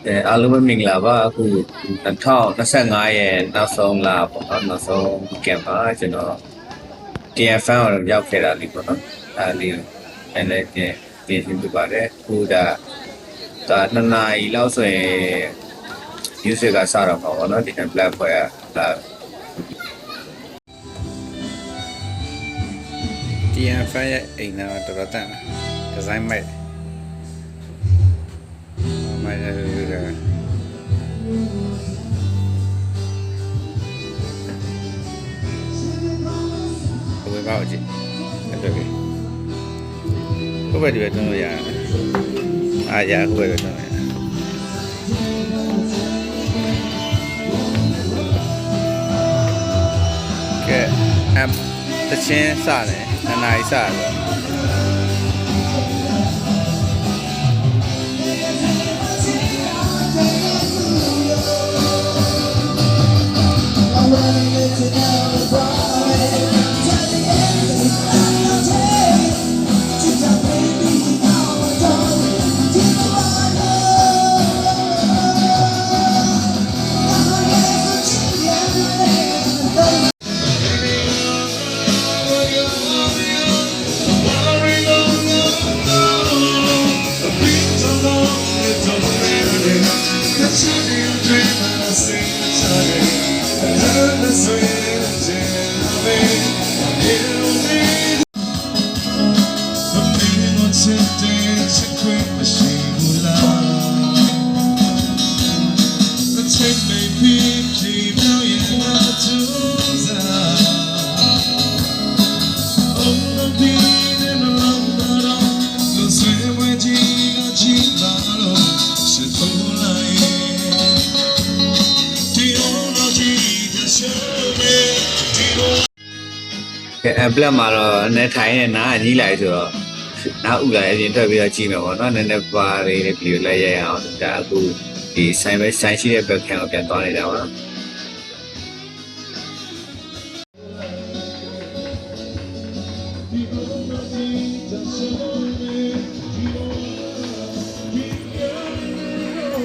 အားလုံးပဲမင်္ဂလာပါအခု2025ရဲ့နောက်ဆုံးလပေါ့နော်နောက်ဆုံးကံပါကျွန်တော် TFN ကိုရောက်ခဲ့တာလीပေါ့နော်အဲ့ဒီလည်းပြင်ရှင်းပြပါတယ်အခုဒါ2နာရီလောက်ဆိုရင် music ကစတော့မှာပေါ့နော်ဒီ black ဖွဲ့ကဒါ TFN ရဲ့အိမ်နာတော်တော်တန်ဒီဇိုင်းမိုက်မိုက်ရဝယ်ပါဦးကြည့်အဲ့တော့ဘယ်ဒီပဲတော့ရအားရဘယ်ပဲတော့ကဲတချင်းစတယ်နှစ်နာရီစတယ်black မှာတော့အနေထိုင်နဲ့နားအကြီးလိုက်ဆိုတော့နားဥလာအရင်ထွက်ပြီးတော့ကြည့်မယ်ပေါ့နော်နည်းနည်းပါလေးဗီဒီယိုလိုက်ရအောင်ဒါအခုဒီဆိုင်ရှိတဲ့ဘက်ခံကိုပြန်သွားနေတာပါ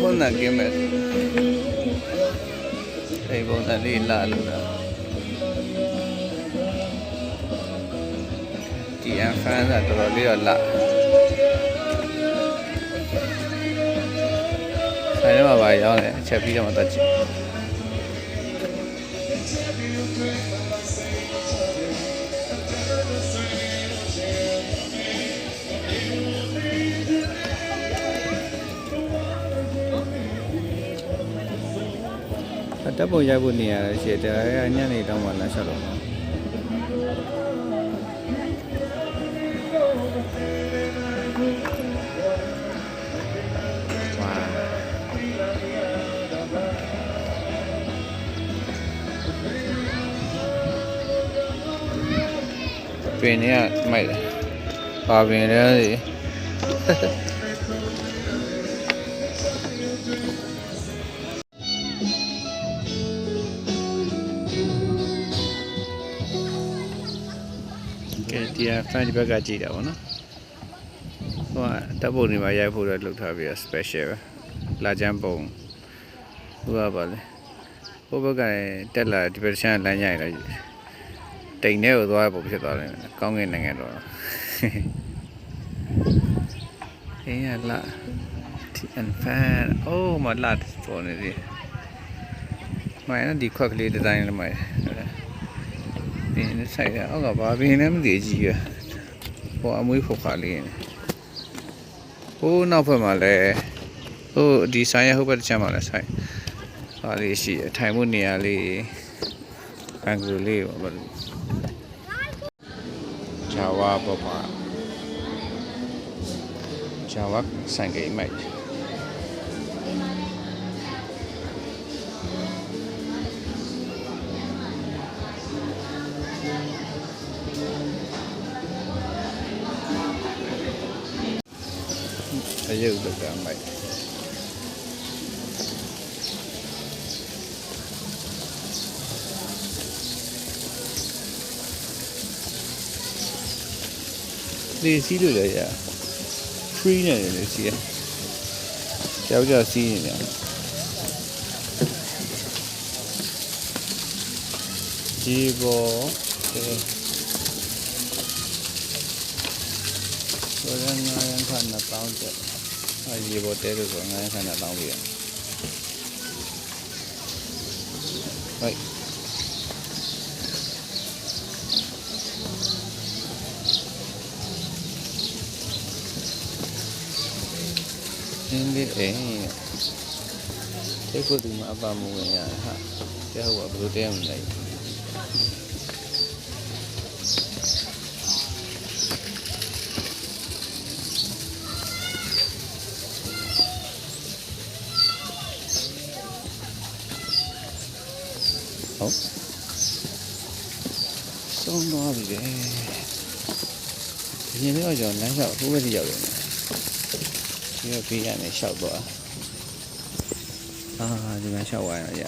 ဘုန်းနာကင်းမဲ့အဲ့ဘုန်းနာလေးလာလို့လားTFN ကတော်တော်လေးတော့လာဆိုင်ထဲမှာပါရောင်းတယ်အချက်ပြီးတော့မှတက်ကြည့်တပ်ပုံရိုက်ဖို့နေရတယ်ရှေ့တယ်ညနေတော့မှလာချက်တော့ပင်เนี่ยမိုက်တယ်ပါပင်လဲကဲTFNဒီဘက်ကကြည့်တာပေါ့နော်ဟိုကတပ်ပုံတွေမှာရိုက်ဖို့တော့လုပ်ထားပြီးတော့ special ပဲလာချမ်းပုံဟိုကပါလေဟိုဘက်ကတက်လာဒီဘက်ချမ်းလမ်းရိုက်လိုက်တိမ်ထဲကိုသွားပုံဖြစ်သွားတယ်ကောင်းကင်နိုင်ငံတော့အေးရလာ TFN အိုးမလာပေါ်နေပြီမိုင်းဒီခွက်ကလေးဒီဇိုင်းလေးမိုင်းဒီနေ့ဆိုင်ရအောက်ကဘာဘင်းလဲမသိကြီးရဟိုအမွေးဖုတ်ခါလေးနေဟိုနောက်ဘက်မှာလဲဟိုဒီဆိုင်ရဟိုဘက်တစ်ချက်မှာလဲဆိုင်ဟာလေးရှိရထိုင်မှုနေရာလေးဘန်ကူလေးပေါ့Java ပေါ်မှာ Java ဆိုင်ကိမိုက်အယုတ်တော့ကမိုက်လေစီးလို့လည်းရ free နဲ့လေစီးရ ကြောက်ကြစီးနေတယ်ဒီဘောဆိုရင်ငါရန်ခဏတောင်းတယ်ဒီဘောတဲလို့ဆိုငါရန်ခဏတောင်းပြီဟိုက်အင်းဒီအေးဒီကိုဒီမှာအပမဝင်ရဟာတဲဟိုကဘယ်လိုတဲမလဲဟုတ်ဆုံးသွားပြီလေဒီနေ့တော့ကျွန်တော်လမ်းလျှောက်ဟိုဘက်ထိရောက်တယ်ဒီကဘေးကနေလျှောက်သွားဒီမှာလျှောက်သွားရ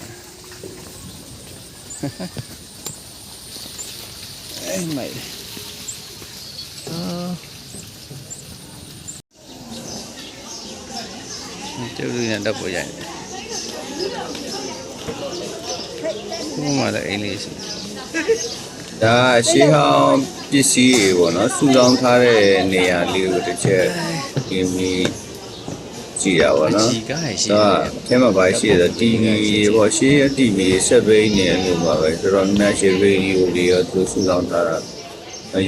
အေးမိုက်ကျုပ်တို့ရတော့ပေါ်ရတယ်ဘုမလည်းအိမ်လေးရှိဒါရှေးဟောင်းပစ္စည်းတွေပေါ့နော်စုဆောင်းထားတဲ့နေရာလေးကိုတစ်ချက်ဒီမီကြည့်ရပါတော့ကြီးကားရှိတယ်အဲထဲမှာပါရှိတယ် TV ပေါ့ရှေးရ TV ဆက်ဘိန်းနေလို့ပါပဲတော်တော်များရှေးဗီဒီယိုတွေရောသူစုဆောင်းထားတာ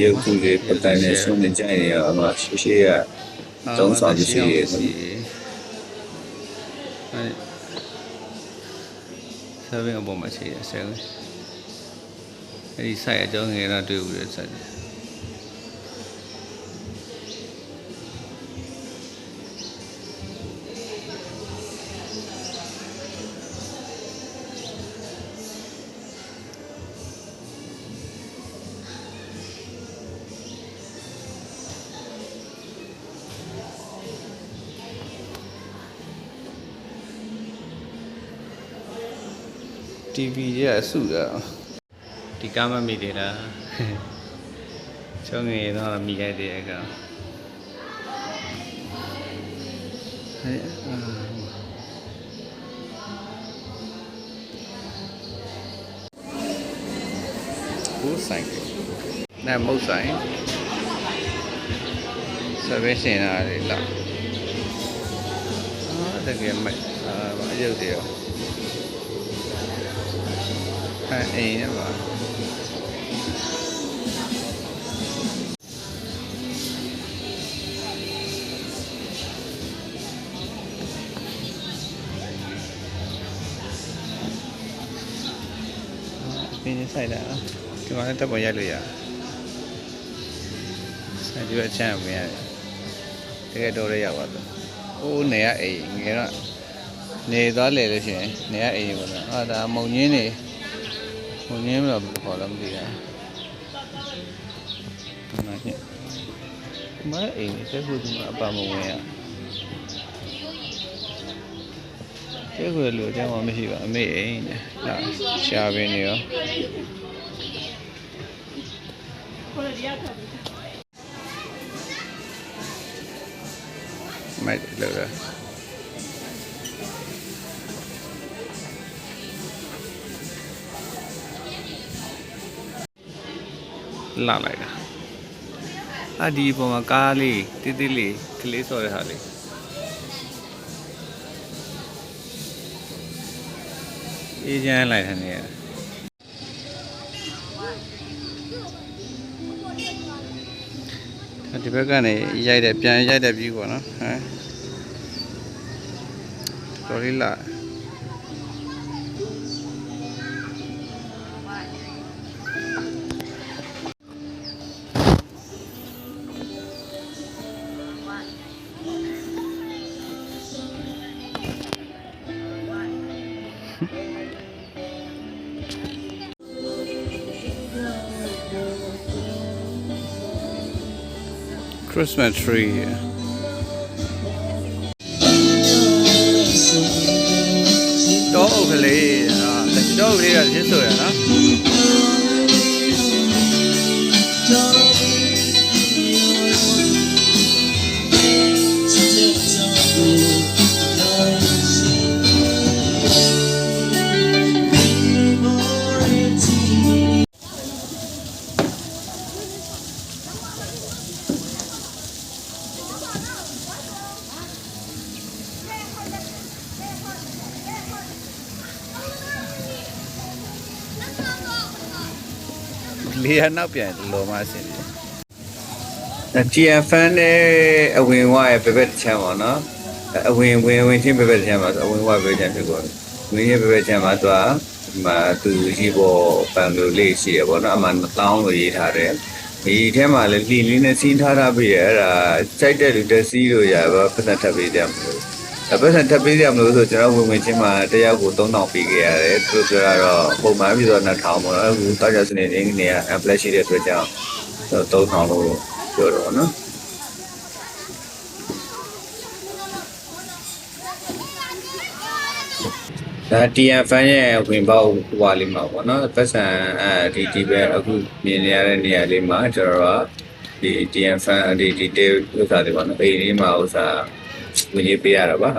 ရုပ်ထုတွေပတ်တိုင်းနဲ့ဆုံးနေကြနေရမှာရှေးရသုံးဆောင်ပစ္စည်းတွေဆယ်ဘင်းအပေါ်မှာရှိတယ်ဆယ်ဘင်းအဲ့ဒီဆိုင်အကြောင်းငယ်တော့တွေ့ဘူးလေဆိုင်TV ရဲ့အစုတာဒီကားမမိသေးလားချုံငယ်တော့မိလိုက်တယ်အကောင်ဟိုဆိုင်နဲ့မုတ်ဆိုင်ဆယ်ဘင်းရှင်လာလေလားတကယ်မိုက်အရုပ်တွေရောအိမ်ရပါပြင်းဆိုင်တာဒီမှာလည်းတက်ပေါ်ရိုက်လို့ရအဲဒီဘက်ချမ်းမရတယ်တကယ်တော့ရရပါတော့ဟိုးနေရအိမ်ငယ်တော့နေသွားလေလို့ရှိရင်နေရအိမ်ပေါ့နော်ဒါမုံညင်းနေဟိုနင်းမလို့ခေါ်လို့မသိဘူး။မင်းမအိမ်စက်ခုဒီမှာအပမဝင်ရ။စက်ခုလိုအကြောင်းမရှိပါအမေအိမ်နဲ့။လာရှာပင်နေရော။မိုက်လို့လား။လာလိုက်တာဒီပုံမှာကားလေးတိတိလေးကလေးဆော်ရဟာလေးအေးချမ်းလိုက်တယ်နေဒီဘက်ကနေရိုက်တယ်ပြန်ရိုက်တယ်ပြီးပေါ့နော်ဟမ်တော်လေးလာChristmas tree. Dog play. Dog play là thế rồi hả? နေရာနောက်ပြန်လောမဆင်းတယ် TFN နဲ့အဝင်ဝရဲ့ဘက်ဘက်ချမ်းပါနော်အဝင်ချင်းဘက်ဘက်ချမ်းပါဆိုအဝင်ဝဘက်ချမ်းဖြစ်ကုန်ဝင်ရဲ့ဘက်ဘက်ချမ်းမှာသူကဒီမှာသူရှိပေါ်ပန်လိုလေးရှိရပေါ့နော်အမှ1000လို့ရေးထားတယ်ဒီထဲမှာလည်းလီလေးနဲ့စီးထားပြီးရအဲ့ဒါစိုက်တဲ့လူတက်စီးလို့ရပါပတ်သက်ထပ်ပေးတယ်မလို့ပတ်သက်ထပ်ပေးရမလို့ဆိုကျွန်တော်ဝင်ချင်းမှာတယောက်ကို3000ပေးခဲ့ရတယ်သူပြောတာတော့ပုံမှန်ပြီးတော့2000ပေါ့နော်အခုတောက်ကြစနေနေနေရ apply ရှိတဲ့အတွက်ကြောင့်3000လို့ပြောတော့နော်ဒါ TFN ရဲ့ဝင်ပေါက်ဟွာလေးမှာပေါ့နော်ပတ်စံဒီပဲအခုမြင်နေရတဲ့နေရာလေးမှာကျွန်တော်ကဒီ TFN ဒီတေးဥစ္စာတွေပေါ့နော်အိမ်လေးမှာဥစ္စာဝင်ရေးပေးရတာပါ